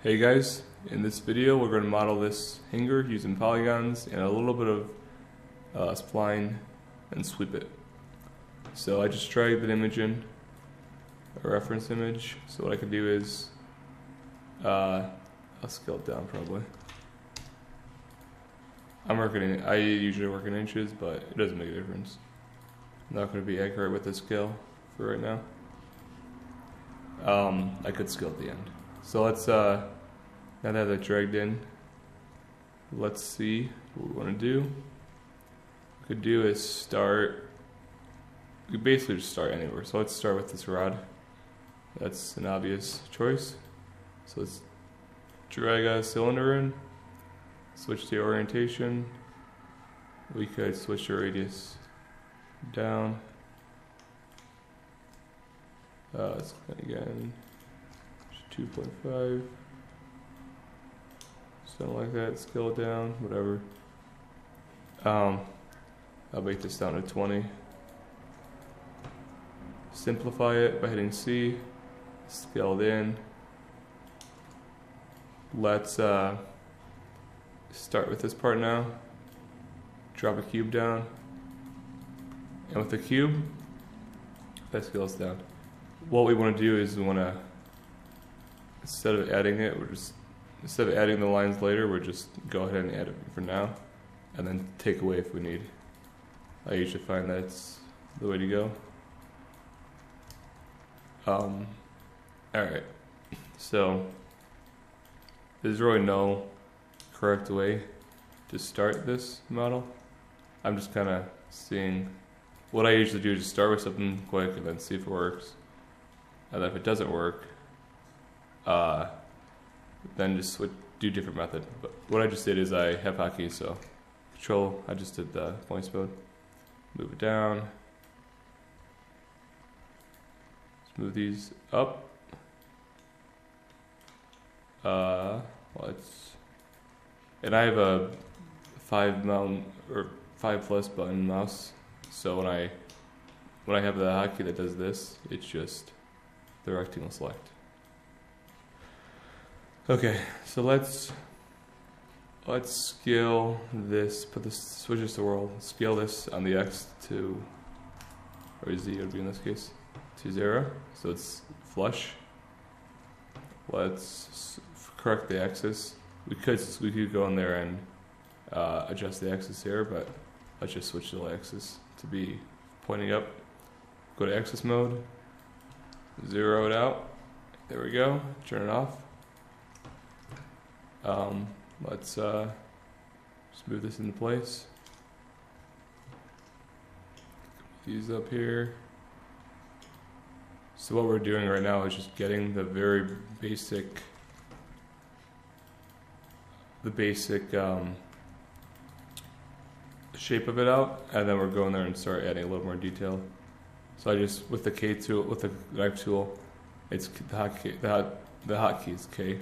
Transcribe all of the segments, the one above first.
Hey guys, in this video we're going to model this hanger using polygons and a little bit of spline and sweep it. So I just dragged an image in, a reference image. So what I can do is, I'll scale it down probably. I usually work in inches, but it doesn't make a difference. I'm not going to be accurate with the scale for right now. I could scale at the end. So let's, now that I have that dragged in, let's see what we want to do. What we could do is we could basically just start anywhere. So let's start with this rod. That's an obvious choice. So let's drag a cylinder in, switch the orientation. We could switch the radius down. Let's go again, 2.5. Something like that, scale it down, whatever. I'll make this down to 20. Simplify it by hitting C, scale it in. Let's start with this part now. Drop a cube down. And with the cube, that scales down. What we want to do is we want to, instead of adding it, instead of adding the lines later, we'll just go ahead and add it for now, and then take away if we need. I usually find that's the way to go. Alright, so there's really no correct way to start this model. I'm just kind of seeing, what I usually do is just start with something quick and then see if it works. And then if it doesn't work, then just do different method. But what I just did is I have hotkey, so control, I just did the points mode. Move it down. Let's move these up. And I have a 5 plus button mouse, so when I have the hotkey that does this, it's just the rectangle select. Okay, so let's scale this, switch this to world, scale this on the X to, or Z would be in this case, to 0, so it's flush. Let's correct the axis. We could go in there and adjust the axis here, but let's just switch the axis to be pointing up. Go to axis mode, zero it out. There we go. Turn it off. Let's just move this into place. These up here. So what we're doing right now is just getting the very basic, shape of it out, and then we're going there and start adding a little more detail. So I just, with the K tool, with the knife tool, it's the hotkey is K.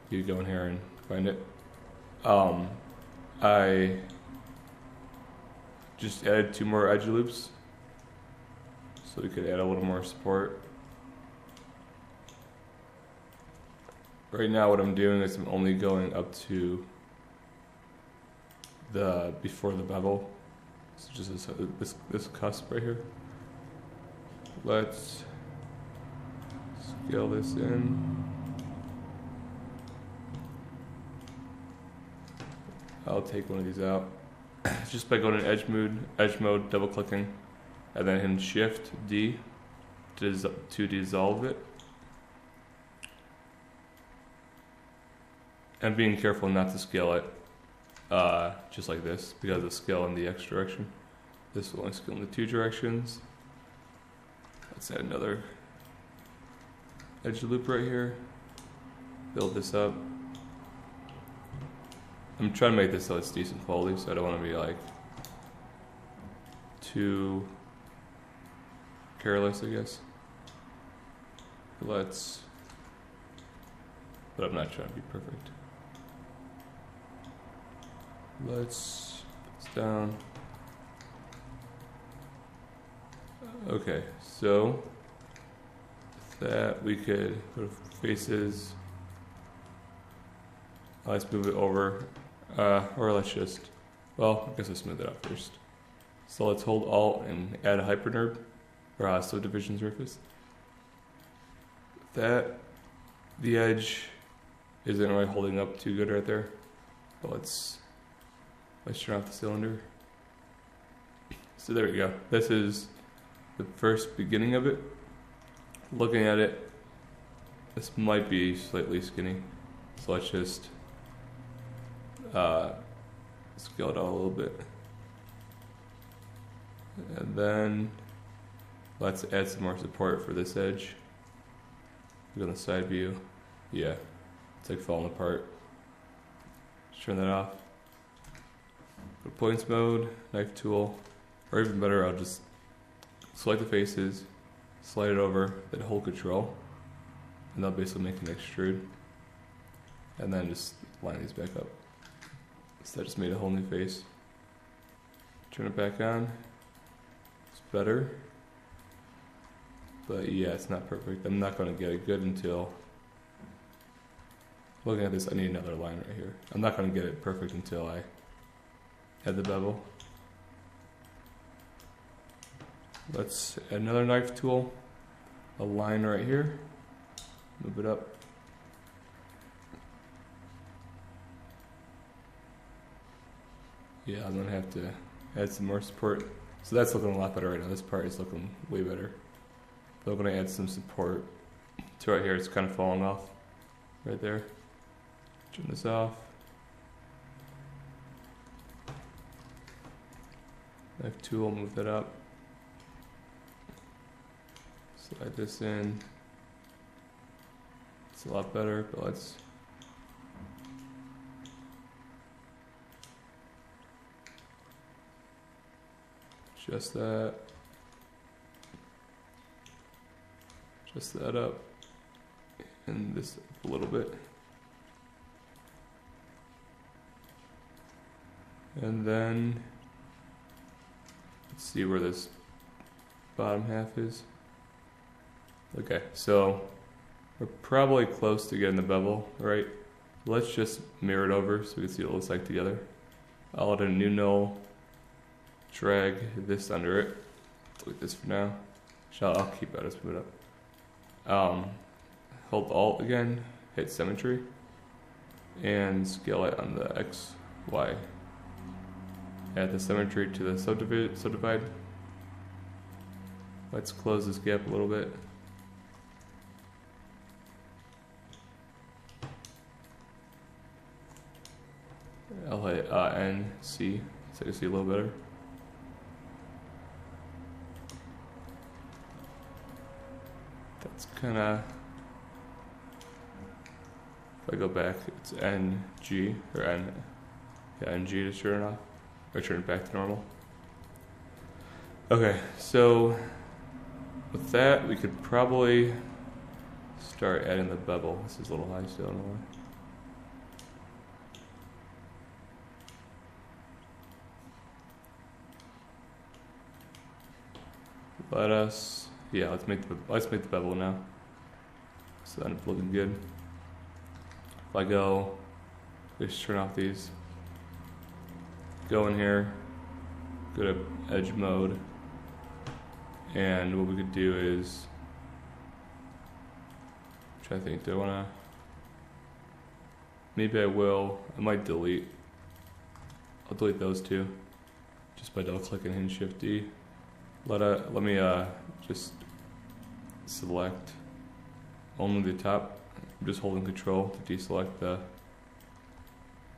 You go in here and find it. I just added 2 more edge loops, so we could add a little more support. Right now what I'm doing is I'm only going up to before the bevel, so just this cusp right here. Let's scale this in. I'll take one of these out just by going to edge mode, double clicking, and then hitting Shift D to dissolve it. And being careful not to scale it just like this, because of scale in the X direction. This will only scale in the 2 directions. Let's add another edge loop right here. Build this up. I'm trying to make this so it's decent quality, so I don't want to be like too careless, I guess. But I'm not trying to be perfect. Let's put this down. Okay, so with that we could put faces Let's move it over, or let's just, well, I guess I'll smooth it out first. So let's hold Alt and add a hypernerb, or a subdivision surface. That, the edge isn't really holding up too good right there, but let's turn off the cylinder. So there we go. This is the first beginning of it. Looking at it, this might be slightly skinny, so let's just scale it out a little bit. And then let's add some more support for this edge. Look on the side view. Yeah, it's like falling apart. Just turn that off. Go to points mode, knife tool, or even better, I'll just select the faces, slide it over, then hold control, and that'll basically make an extrude. And then just line these back up. So that just made a whole new face. Turn it back on. It's better. But yeah, it's not perfect. I'm not going to get it good until... Looking at this, I need another line right here. I'm not going to get it perfect until I add the bevel. Let's add another knife tool. A line right here. Move it up. Yeah, I'm going to have to add some more support. So that's looking a lot better right now. This part is looking way better. So I'm going to add some support to right here. It's kind of falling off right there. Turn this off. Knife tool, move that up. Slide this in. It's a lot better, but let's adjust that. Adjust that up. And this up a little bit. And then let's see where this bottom half is. Okay, so we're probably close to getting the bevel, right? Let's just mirror it over so we can see what it looks like together. I'll add a new null, drag this under it. Delete this for now. I'll keep that as move it up. Hold Alt again, hit symmetry, and scale it on the X, Y. Add the symmetry to the subdivide. Let's close this gap a little bit. I'll hit N, C, so I can see a little better. That's kind of, if I go back, it's N, G, or N, yeah, N, G to turn it off, or turn it back to normal. Okay, so with that, we could probably start adding the bevel. This is a little high still, I don't know why. let's make the bevel now. So that it's looking good. If I go, just turn off these. Go in here, go to edge mode, and what we could do is, I'm trying to think, do I wanna, maybe I might delete. I'll delete those two, just by double clicking and Shift D. Let me just select only the top. I'm just holding Control to deselect the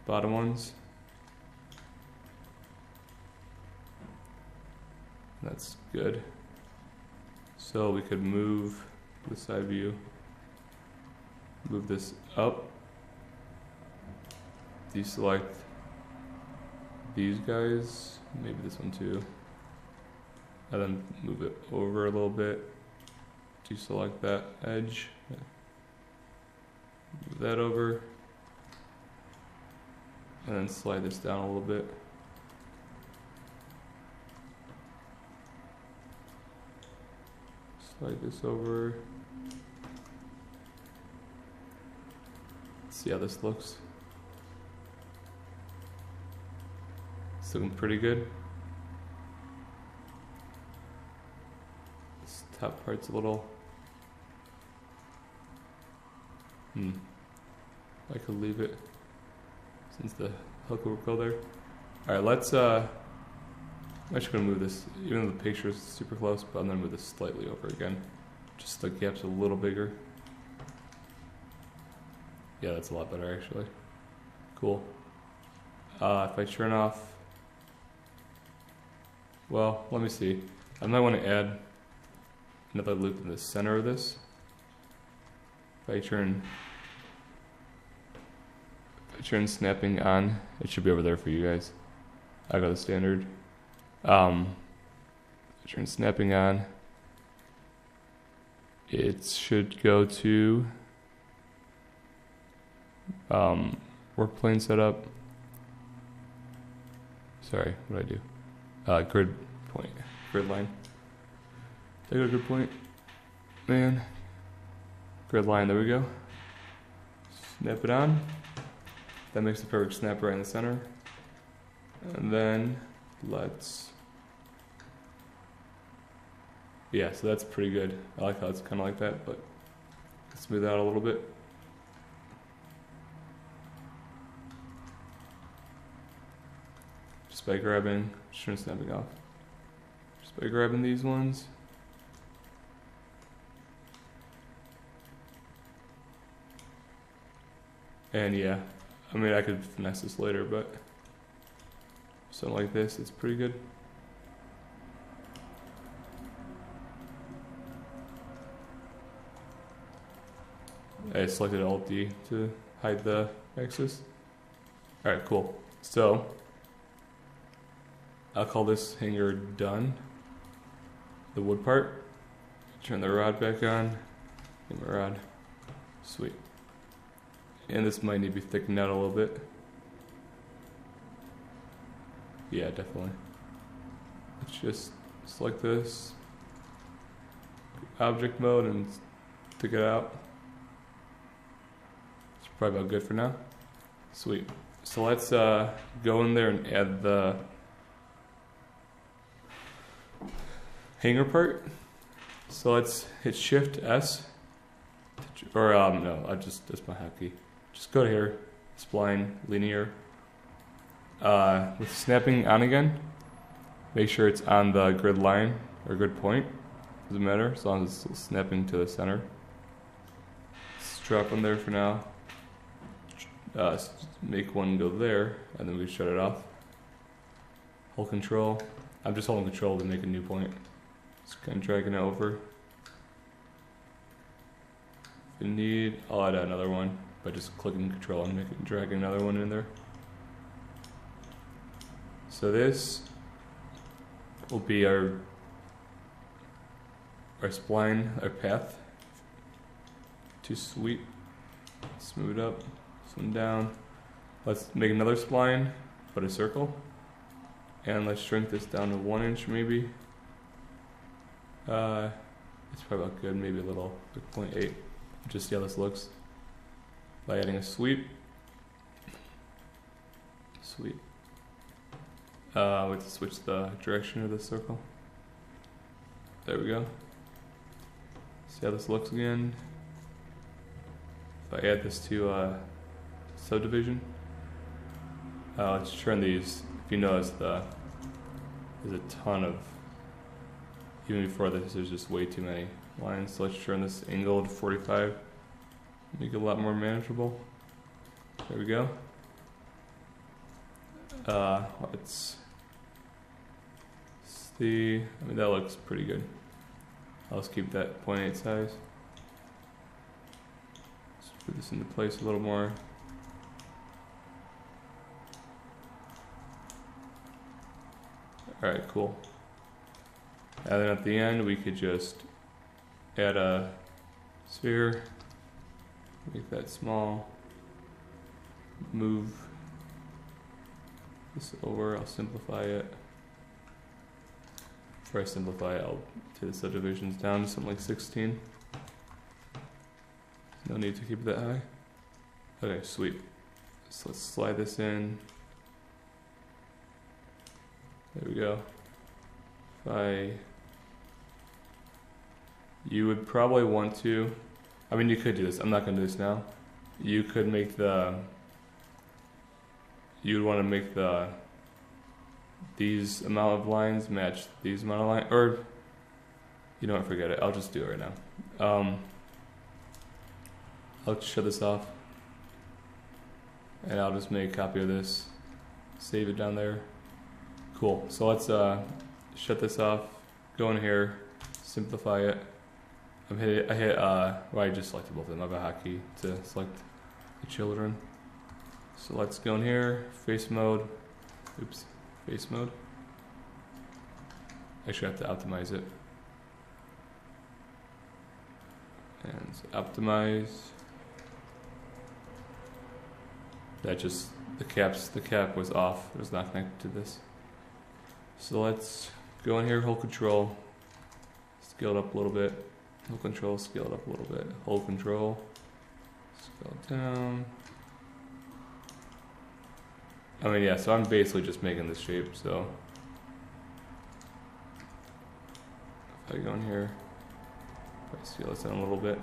bottom ones. That's good. So we could move the side view, move this up, deselect these guys, maybe this one too, and then move it over a little bit, deselect that edge, move that over, and then slide this down a little bit. Slide this over. Let's see how this looks. It's looking pretty good. This top part's a little... I could leave it since the hook will go there. Alright, let's I'm actually gonna move this, even though the picture is super close, but I'm gonna move this slightly over again. Just the gap's a little bigger. Yeah, that's a lot better actually. Cool. If I turn off, well, let me see. I might want to add another loop in the center of this. If I turn snapping on, it should be over there for you guys. I got the standard. Turn snapping on. It should go to work plane setup. Sorry, what did I do? Grid point, grid line. Did I go to grid point? Man. Grid line, there we go. Snap it on. That makes the perfect snap right in the center. And then let's... Yeah, so that's pretty good. I like how it's kind of like that, but smooth out a little bit. Just by grabbing, turn snapping off. Just by grabbing these ones. And yeah, I mean I could finesse this later, but something like this, it's pretty good. I selected Alt D to hide the axis. Alright, cool. So I'll call this hanger done. The wood part. Turn the rod back on. Get my rod. Sweet. And this might need to be thickened out a little bit. Yeah, definitely. Let's just select this. Object mode and stick it out. It's probably about good for now. Sweet. So let's go in there and add the hanger part. So let's hit Shift S. Or no, that's my hotkey. Just go to here, spline, linear. With snapping on again, make sure it's on the grid line or grid point. Doesn't matter as long as it's snapping to the center. Let's drop them there for now. Make one go there, and then we shut it off. Hold Control. I'm just holding Control to make a new point. Just kind of dragging it over. If you need, I'll add another one by just clicking Control and dragging another one in there. So this will be our spline, our path. To sweep, smooth up, this one down. Let's make another spline, but a circle. And let's shrink this down to 1 inch maybe. It's probably about good, maybe a little, like 0.8. Just see how this looks. By adding a sweep. Sweep. We have to switch the direction of this circle. There we go. See how this looks again. If I add this to subdivision, let's turn these. If you notice, there's a ton of, even before this, there's just way too many lines. So let's turn this angle to 45, make it a lot more manageable. There we go. Let's see, I mean that looks pretty good. I'll just keep that 0.8 size. Let's put this into place a little more. Alright, cool. And then at the end we could just add a sphere, make that small, move this over, I'll simplify it. Before I simplify it, I'll take the subdivisions down to something like 16. No need to keep it that high. Okay, sweet. So let's slide this in. There we go. You would probably want to, I mean, you could do this. I'm not going to do this now. You could make you'd want to make these amount of lines match these amount of lines, or you know what, forget it. I'll just do it right now. I'll shut this off, and I'll just make a copy of this, save it down there. Cool. So let's shut this off, go in here, simplify it. I just selected both of them. I have a hotkey to select the children. So let's go in here, face mode. Oops, face mode. Actually, I have to optimize it. And optimize. That just, the cap was off. It was not connected to this. So let's go in here, hold control, scale it up a little bit. Hold control, scale it up a little bit. Hold control, scale it down. I mean, yeah, so I'm basically just making this shape, so. If I go in here, if I scale this down a little bit.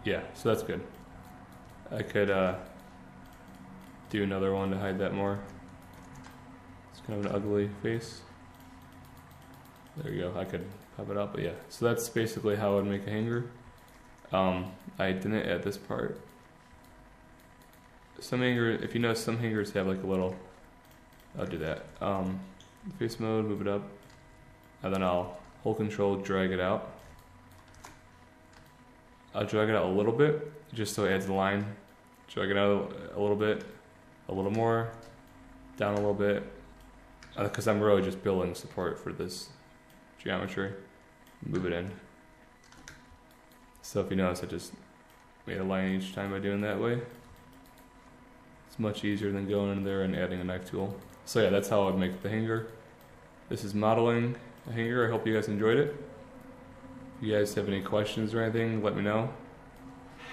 Yeah, so that's good. I could do another one to hide that more. It's kind of an ugly face. There you go, I could pop it up, but yeah. So that's basically how I would make a hanger. I didn't add this part. Some if you notice, some hangers have like a little, I'll do that. Face mode, move it up, and then I'll hold control, drag it out. I'll drag it out a little bit, just so it adds the line. Drag it out a little bit, a little more, down a little bit, because I'm really just building support for this geometry. Move it in. So if you notice, I just made a line each time by doing that way. It's much easier than going in there and adding a knife tool. So yeah, that's how I would make the hanger. This is modeling a hanger. I hope you guys enjoyed it. If you guys have any questions or anything, let me know.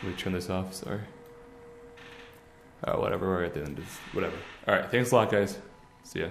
Let me turn this off, sorry. Whatever, we're at the end of whatever. Alright, thanks a lot guys. See ya.